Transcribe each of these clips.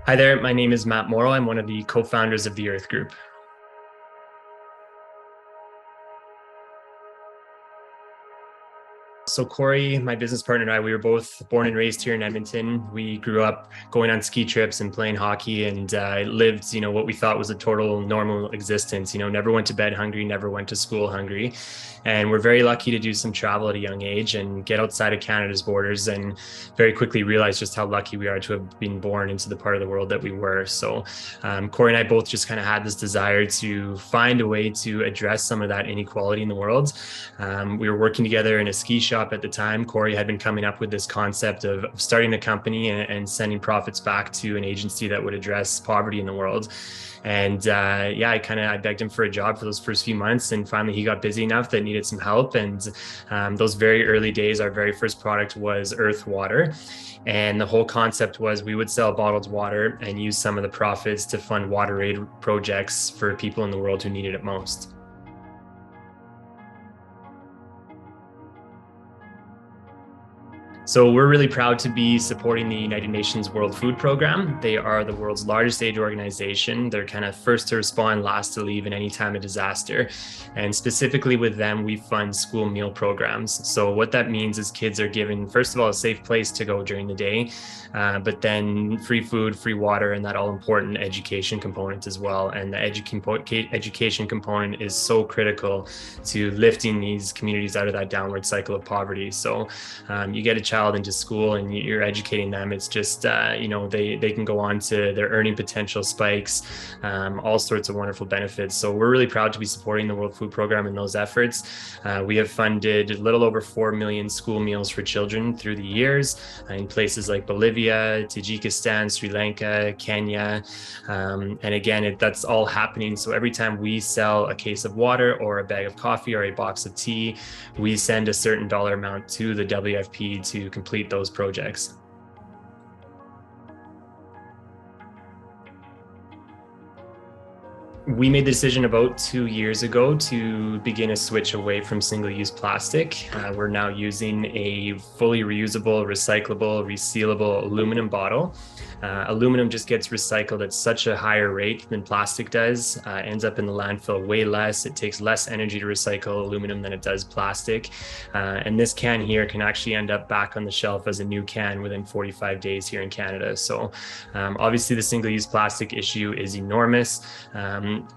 Hi there, my name is Matt Moreau. I'm one of the co-founders of the Earth Group. So Corey, my business partner, and I, we were both born and raised here in Edmonton. We grew up going on ski trips and playing hockey and lived, what we thought was a total normal existence. Never went to bed hungry, never went to school hungry. And we're very lucky to do some travel at a young age and get outside of Canada's borders and very quickly realize just how lucky we are to have been born into the part of the world that we were. So Corey and I both just kind of had this desire to find a way to address some of that inequality in the world. We were working together in a ski shop at the time. Corey had been coming up with this concept of starting a company and sending profits back to an agency that would address poverty in the world. And I begged him for a job for those first few months, and finally he got busy enough that needed some help. And those very early days, our very first product was Earth Water. And the whole concept was we would sell bottled water and use some of the profits to fund water aid projects for people in the world who needed it most. So we're really proud to be supporting the United Nations World Food Program. They are the world's largest aid organization. They're kind of first to respond, last to leave in any time of disaster. And specifically with them, we fund school meal programs. So what that means is kids are given, first of all, a safe place to go during the day, but then free food, free water, and that all important education component as well. And the education component is so critical to lifting these communities out of that downward cycle of poverty. So you get a child into school and you're educating them, it's just they can go on to their earning potential spikes, all sorts of wonderful benefits. So we're really proud to be supporting the World Food Program in those efforts. We have funded a little over 4 million school meals for children through the years in places like Bolivia, Tajikistan, Sri Lanka, Kenya, and again that's all happening. So every time we sell a case of water or a bag of coffee or a box of tea, we send a certain dollar amount to the WFP to complete those projects. We made the decision about 2 years ago to begin a switch away from single-use plastic. We're now using a fully reusable, recyclable, resealable aluminum bottle. Aluminum just gets recycled at such a higher rate than plastic does, ends up in the landfill way less. It takes less energy to recycle aluminum than it does plastic. And this can here can actually end up back on the shelf as a new can within 45 days here in Canada. So obviously the single-use plastic issue is enormous.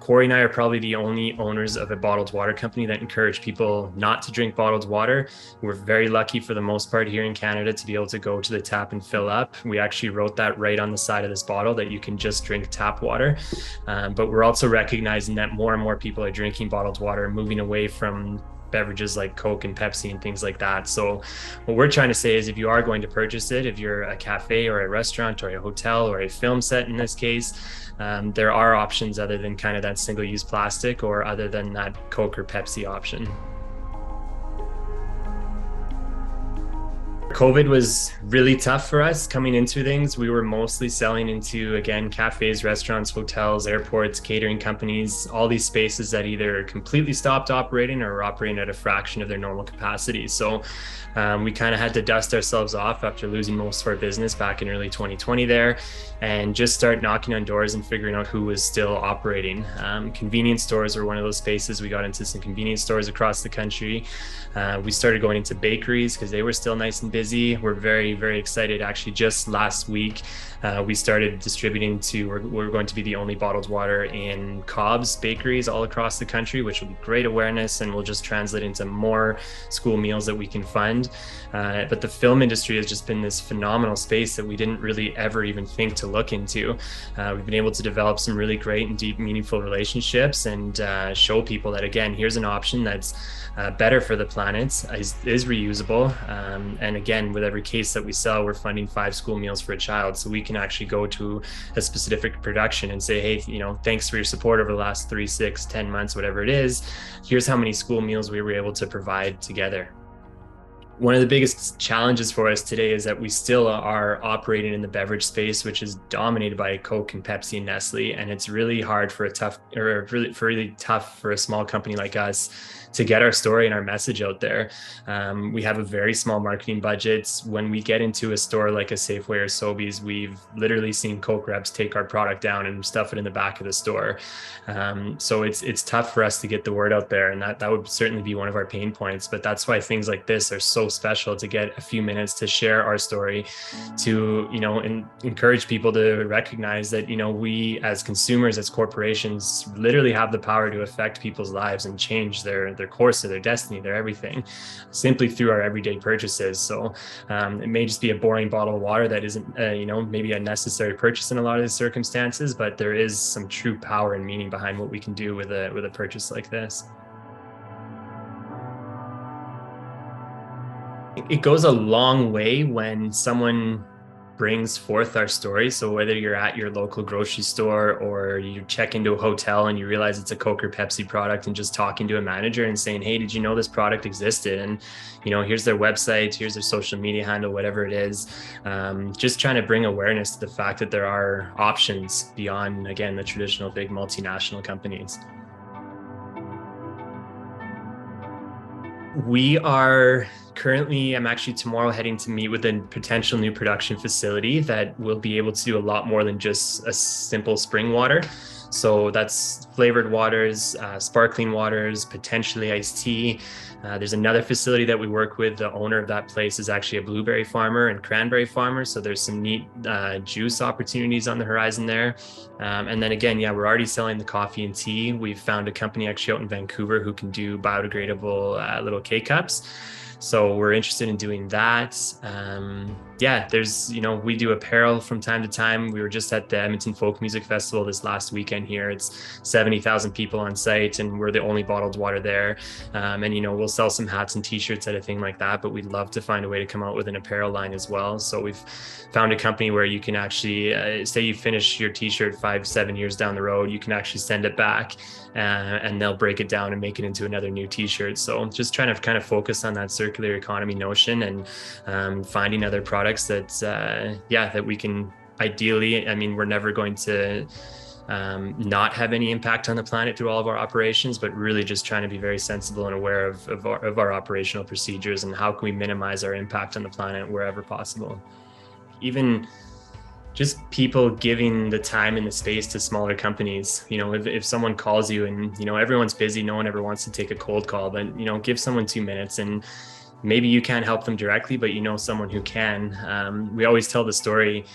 Corey and I are probably the only owners of a bottled water company that encourage people not to drink bottled water. We're very lucky for the most part here in Canada to be able to go to the tap and fill up. We actually wrote that right on the side of this bottle that you can just drink tap water. But we're also recognizing that more and more people are drinking bottled water, moving away from beverages like Coke and Pepsi and things like that. So what we're trying to say is if you are going to purchase it, if you're a cafe or a restaurant or a hotel or a film set in this case, there are options other than kind of that single-use plastic or other than that Coke or Pepsi option. COVID was really tough for us coming into things. We were mostly selling into, again, cafes, restaurants, hotels, airports, catering companies, all these spaces that either completely stopped operating or were operating at a fraction of their normal capacity. So we kind of had to dust ourselves off after losing most of our business back in early 2020 there and just start knocking on doors and figuring out who was still operating. Convenience stores were one of those spaces. We got into some convenience stores across the country. We started going into bakeries because they were still nice and busy. We're very, very excited. Actually, just last week, we started distributing we're going to be the only bottled water in Cobb's bakeries all across the country, which will be great awareness and will just translate into more school meals that we can fund. But the film industry has just been this phenomenal space that we didn't really ever even think to look into. We've been able to develop some really great and deep, meaningful relationships and show people that, again, here's an option that's better for the planet, is reusable. And again, with every case that we sell, we're funding 5 school meals for a child. So we can actually go to a specific production and say, hey, thanks for your support over the last 3, 6, 10 months, whatever it is. Here's how many school meals we were able to provide together. One of the biggest challenges for us today is that we still are operating in the beverage space, which is dominated by Coke and Pepsi and Nestle. And it's really hard for really tough for a small company like us to get our story and our message out there. We have a very small marketing budget. When we get into a store like a Safeway or Sobeys, we've literally seen Coke reps take our product down and stuff it in the back of the store. So it's tough for us to get the word out there, and that would certainly be one of our pain points. But that's why things like this are so special, to get a few minutes to share our story, to encourage people to recognize that we as consumers, as corporations, literally have the power to affect people's lives and change their course of their destiny, their everything, simply through our everyday purchases. So it may just be a boring bottle of water that isn't maybe a necessary purchase in a lot of the circumstances, but there is some true power and meaning behind what we can do with a purchase like this. It goes a long way when someone brings forth our story. So whether you're at your local grocery store or you check into a hotel and you realize it's a Coke or Pepsi product, and just talking to a manager and saying, hey, did you know this product existed? And here's their website, here's their social media handle, whatever it is. Just trying to bring awareness to the fact that there are options beyond, again, the traditional big multinational companies. We are currently, I'm actually tomorrow heading to meet with a potential new production facility that will be able to do a lot more than just a simple spring water. So that's flavored waters, sparkling waters, potentially iced tea. There's another facility that we work with. The owner of that place is actually a blueberry farmer and cranberry farmer. So there's some neat juice opportunities on the horizon there. And then again, we're already selling the coffee and tea. We've found a company actually out in Vancouver who can do biodegradable little K-cups. So we're interested in doing that. There's, we do apparel from time to time. We were just at the Edmonton Folk Music Festival this last weekend here. It's 70,000 people on site, and we're the only bottled water there. We'll sell some hats and t-shirts at a thing like that, but we'd love to find a way to come out with an apparel line as well. So we've found a company where you can actually, say you finish your t-shirt 5-7 years down the road, you can actually send it back and they'll break it down and make it into another new t-shirt. So just trying to kind of focus on that circular economy notion and finding other products that we can ideally, we're never going to not have any impact on the planet through all of our operations, but really just trying to be very sensible and aware of our operational procedures and how can we minimize our impact on the planet wherever possible. Even just people giving the time and the space to smaller companies. If someone calls you and, everyone's busy, no one ever wants to take a cold call, but, give someone 2 minutes, and maybe you can't help them directly, but someone who can. We always tell the story.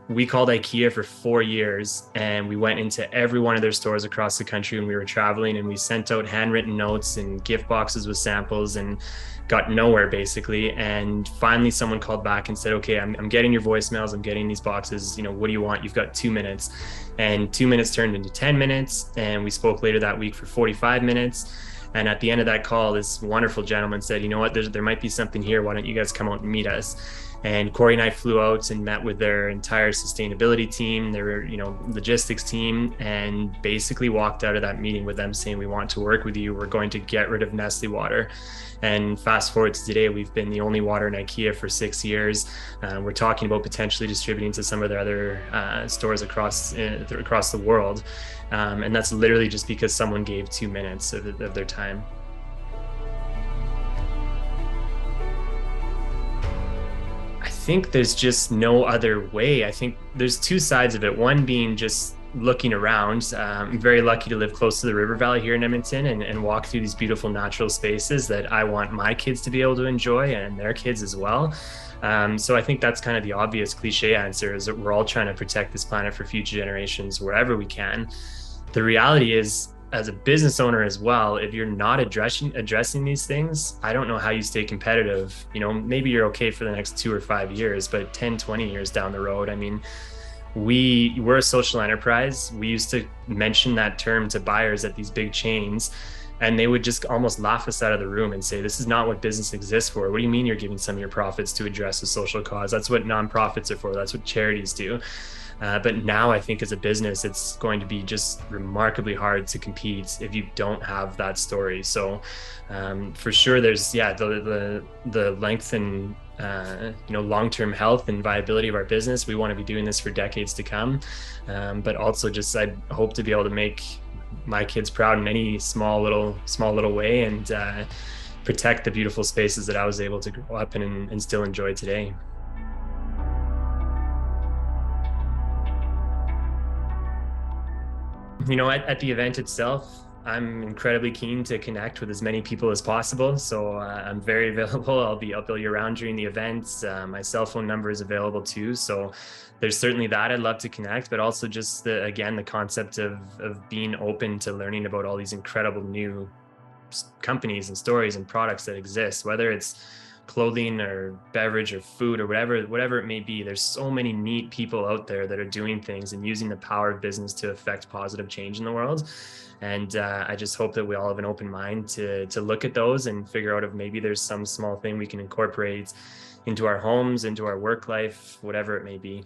We called IKEA for 4 years, and we went into every one of their stores across the country when we were traveling, and we sent out handwritten notes and gift boxes with samples and got nowhere basically. And finally someone called back and said, okay, I'm getting your voicemails, I'm getting these boxes, what do you want? You've got 2 minutes. And 2 minutes turned into 10 minutes. And we spoke later that week for 45 minutes. And at the end of that call, this wonderful gentleman said, you know what, there might be something here. Why don't you guys come out and meet us? And Corey and I flew out and met with their entire sustainability team, their logistics team, and basically walked out of that meeting with them saying, we want to work with you. We're going to get rid of Nestle water. And fast forward to today, we've been the only water in IKEA for 6 years. We're talking about potentially distributing to some of their other stores across the world. And that's literally just because someone gave 2 minutes of their time. I think there's just no other way. I think there's two sides of it. One being just looking around. I'm very lucky to live close to the river valley here in Edmonton and walk through these beautiful natural spaces that I want my kids to be able to enjoy, and their kids as well. So I think that's kind of the obvious cliche answer, is that we're all trying to protect this planet for future generations wherever we can. The reality is, as a business owner as well, if you're not addressing these things, I don't know how you stay competitive. Maybe you're okay for the next 2 or 5 years, but 10, 20 years down the road, we're a social enterprise. We used to mention that term to buyers at these big chains, and they would just almost laugh us out of the room and say, this is not what business exists for. What do you mean you're giving some of your profits to address a social cause? That's what nonprofits are for. That's what charities do. But now I think as a business, it's going to be just remarkably hard to compete if you don't have that story. So for sure, there's the length and long-term health and viability of our business. We want to be doing this for decades to come, but also just I hope to be able to make my kids proud in any small little way, and protect the beautiful spaces that I was able to grow up in and still enjoy today. At the event itself, I'm incredibly keen to connect with as many people as possible. So I'm very available. I'll be up all year round during the events. My cell phone number is available too. So there's certainly that. I'd love to connect, but also just the concept of being open to learning about all these incredible new companies and stories and products that exist, whether it's clothing or beverage or food or whatever it may be. There's so many neat people out there that are doing things and using the power of business to affect positive change in the world. And I just hope that we all have an open mind to look at those and figure out if maybe there's some small thing we can incorporate into our homes, into our work life, whatever it may be.